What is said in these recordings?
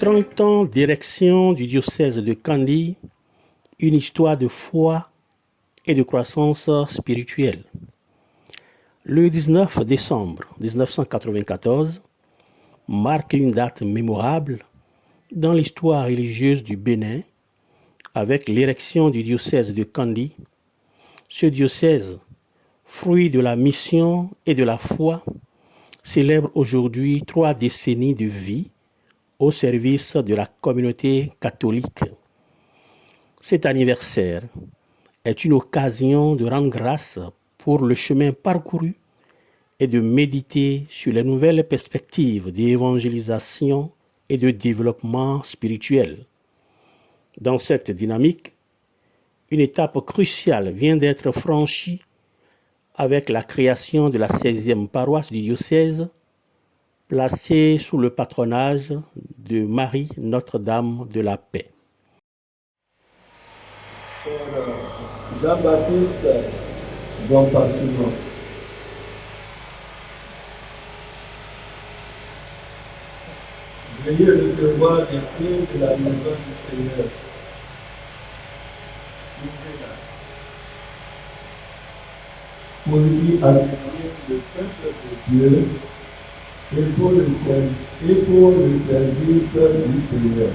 30 ans d'érection du diocèse de Kandy, une histoire de foi et de croissance spirituelle. Le 19 décembre 1994 marque une date mémorable dans l'histoire religieuse du Bénin avec l'érection du diocèse de Kandy. Ce diocèse, fruit de la mission et de la foi, célèbre aujourd'hui 3 décennies de vie au service de la communauté catholique. Cet anniversaire est une occasion de rendre grâce pour le chemin parcouru et de méditer sur les nouvelles perspectives d'évangélisation et de développement spirituel. Dans cette dynamique, une étape cruciale vient d'être franchie avec la création de la 16e paroisse du diocèse, placée sous le patronage de Marie Notre-Dame de la Paix. Jean-Baptiste Gompasuno. Veuillez recevoir les clés de la maison du Seigneur. Pour y accueillir le peuple de Dieu et pour le service du Seigneur.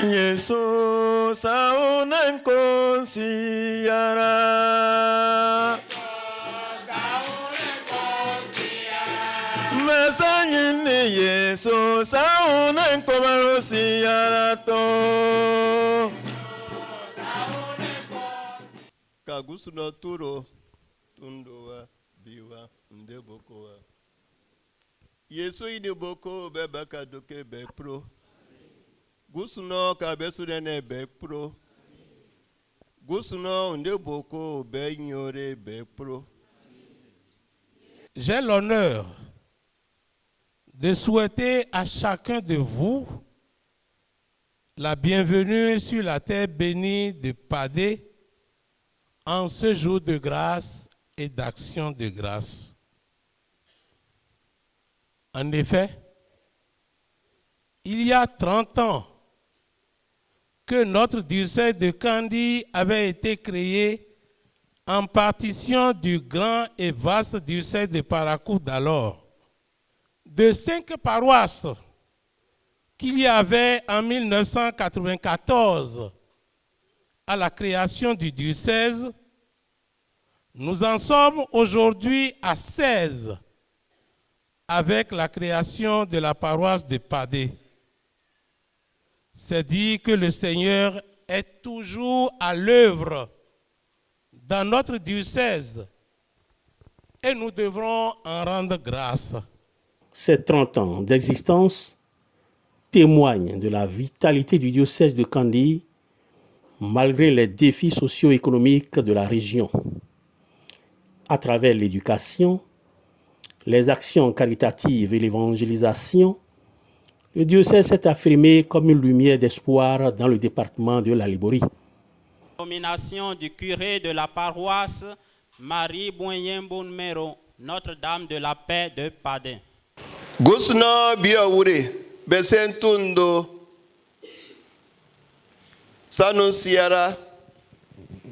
Yesu saunan konsiara Mesanyini Yesu saunan komarosiara to Kagusuno turo tundowa biwa ndebokowa Yesu idiboko bebaka doke bepro Gusuno kabesudene bepro. Gusuno ndeboko benyore bepro. J'ai l'honneur de souhaiter à chacun de vous la bienvenue sur la terre bénie de Padé en ce jour de grâce et d'action de grâce. En effet, il y a 30 ans, que notre diocèse de Kandy avait été créé en partition du grand et vaste diocèse de Parakou d'alors. De 5 paroisses qu'il y avait en 1994 à la création du diocèse, nous en sommes aujourd'hui à 16 avec la création de la paroisse de Padé. C'est dire que le Seigneur est toujours à l'œuvre dans notre diocèse et nous devrons en rendre grâce. Ces 30 ans d'existence témoignent de la vitalité du diocèse de Kandy malgré les défis socio-économiques de la région. À travers l'éducation, les actions caritatives et l'évangélisation, le diocèse s'est affirmé comme une lumière d'espoir dans le département de la Liborie. Nomination du curé de la paroisse Marie Boyembo numéro Notre-Dame de la Paix de Padé. Gusno biawure besentundo sanusiara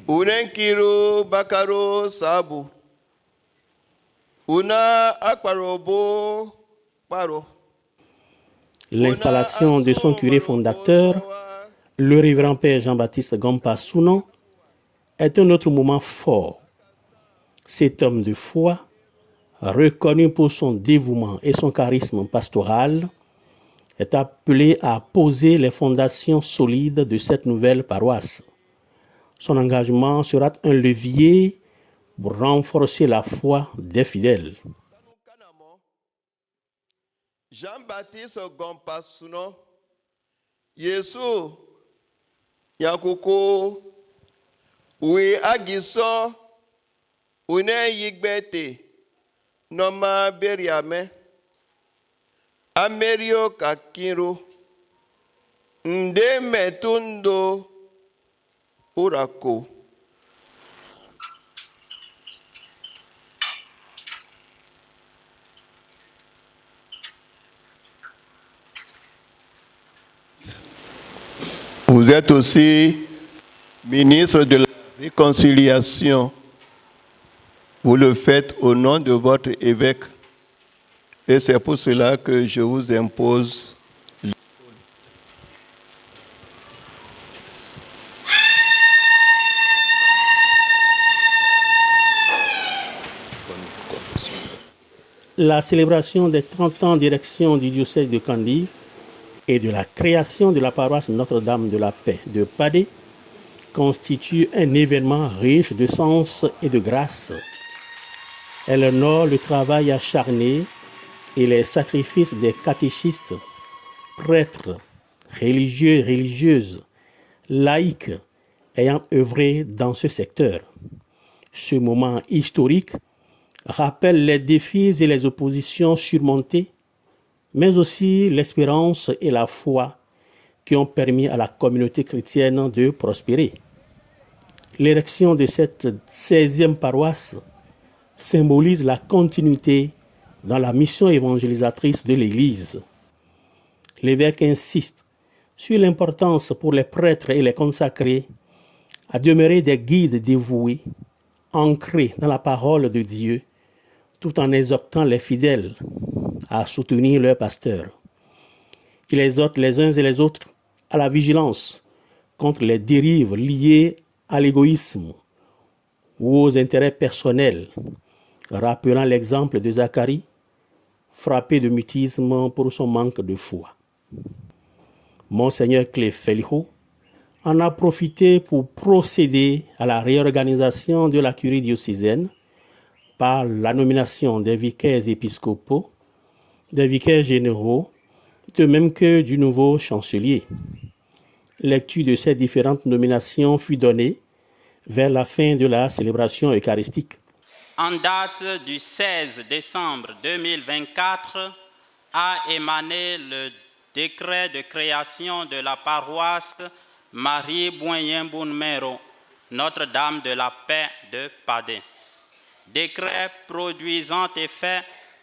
unenkiro bakaro sabu una akparobo paro. L'installation de son curé fondateur, le révérend père Jean-Baptiste Gompasuno, est un autre moment fort. Cet homme de foi, reconnu pour son dévouement et son charisme pastoral, est appelé à poser les fondations solides de cette nouvelle paroisse. Son engagement sera un levier pour renforcer la foi des fidèles. Jean-Baptiste Gompasuno, Yesu, Yakuko, oui agiso, une yigbete, noma beriame, Amerio Kakiro, Nde Metundo Urako. Vous êtes aussi ministre de la Réconciliation. Vous le faites au nom de votre évêque. Et c'est pour cela que je vous impose. La célébration des 30 ans d'érection du diocèse de Kandy et de la création de la paroisse Notre-Dame de la Paix de Padé constitue un événement riche de sens et de grâce. Elle honore le travail acharné et les sacrifices des catéchistes, prêtres, religieux et religieuses, laïcs ayant œuvré dans ce secteur. Ce moment historique rappelle les défis et les oppositions surmontées, mais aussi l'espérance et la foi qui ont permis à la communauté chrétienne de prospérer. L'érection de cette 16e paroisse symbolise la continuité dans la mission évangélisatrice de l'Église. L'évêque insiste sur l'importance pour les prêtres et les consacrés à demeurer des guides dévoués, ancrés dans la parole de Dieu, tout en exhortant les fidèles à soutenir leurs pasteurs. Il exhorte les uns et les autres à la vigilance contre les dérives liées à l'égoïsme ou aux intérêts personnels, rappelant l'exemple de Zacharie, frappé de mutisme pour son manque de foi. Monseigneur Clé Felijo en a profité pour procéder à la réorganisation de la curie diocésaine par la nomination des vicaires épiscopaux, des vicaires généraux, de même que du nouveau chancelier. Lecture de ces différentes nominations fut donnée vers la fin de la célébration eucharistique. En date du 16 décembre 2024 a émané le décret de création de la paroisse Marie Boyen-Bounmero, Notre-Dame de la Paix de Padé. Décret produisant effet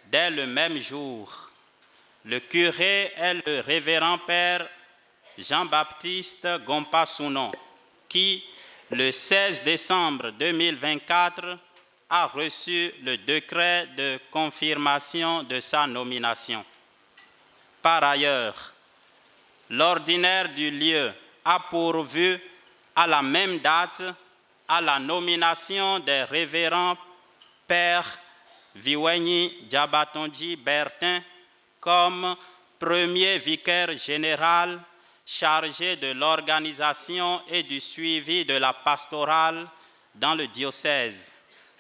dès le même jour. Le curé est le révérend père Jean-Baptiste Gompasounon, qui, le 16 décembre 2024, a reçu le décret de confirmation de sa nomination. Par ailleurs, l'ordinaire du lieu a pourvu à la même date à la nomination des révérends pères Viwenyi Diabatonji Bertin comme premier vicaire général chargé de l'organisation et du suivi de la pastorale dans le diocèse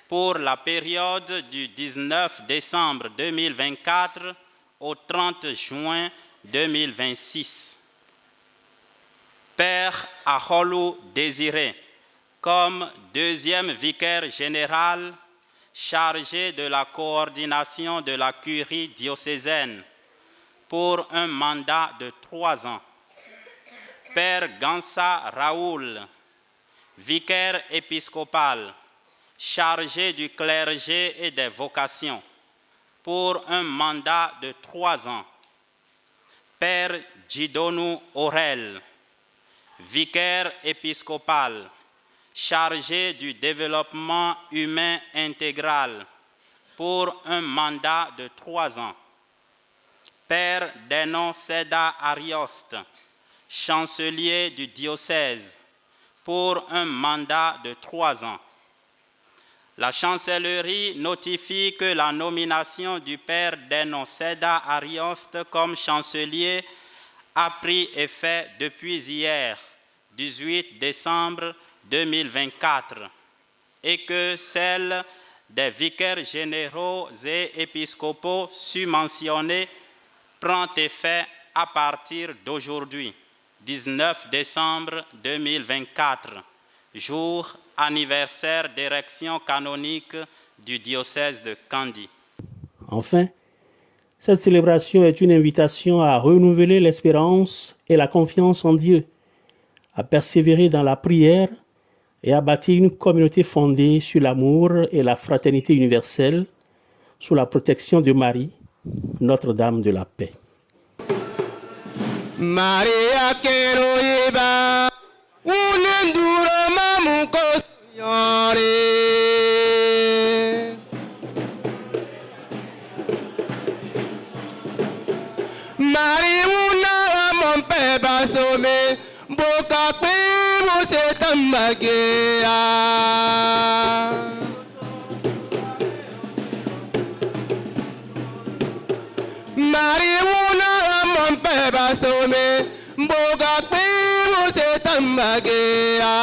pour la période du 19 décembre 2024 au 30 juin 2026. Père Aholou Désiré comme deuxième vicaire général chargé de la coordination de la curie diocésaine pour un mandat de 3 ans. Père Gansa Raoul, vicaire épiscopal, chargé du clergé et des vocations, pour un mandat de 3 ans. Père Djidonou Aurel, vicaire épiscopal, chargé du développement humain intégral, pour un mandat de 3 ans. Père Denon Seda Arioste, chancelier du diocèse, pour un mandat de 3 ans. La chancellerie notifie que la nomination du père Denon Seda Arioste comme chancelier a pris effet depuis hier, 18 décembre 2024, et que celle des vicaires généraux et épiscopaux submentionnés prend effet à partir d'aujourd'hui, 19 décembre 2024, jour anniversaire d'érection canonique du diocèse de Kandy. Enfin, Cette célébration est une invitation à renouveler l'espérance et la confiance en Dieu, à persévérer dans la prière et à bâtir une communauté fondée sur l'amour et la fraternité universelle, sous la protection de Marie, Notre-Dame de la paix. Maria Keroiba, unenduro mamuko Signore. Maria una mon pe basome, boka pe mo se tambagea. Maria una mon pe basome, boka pe mo se tambagea.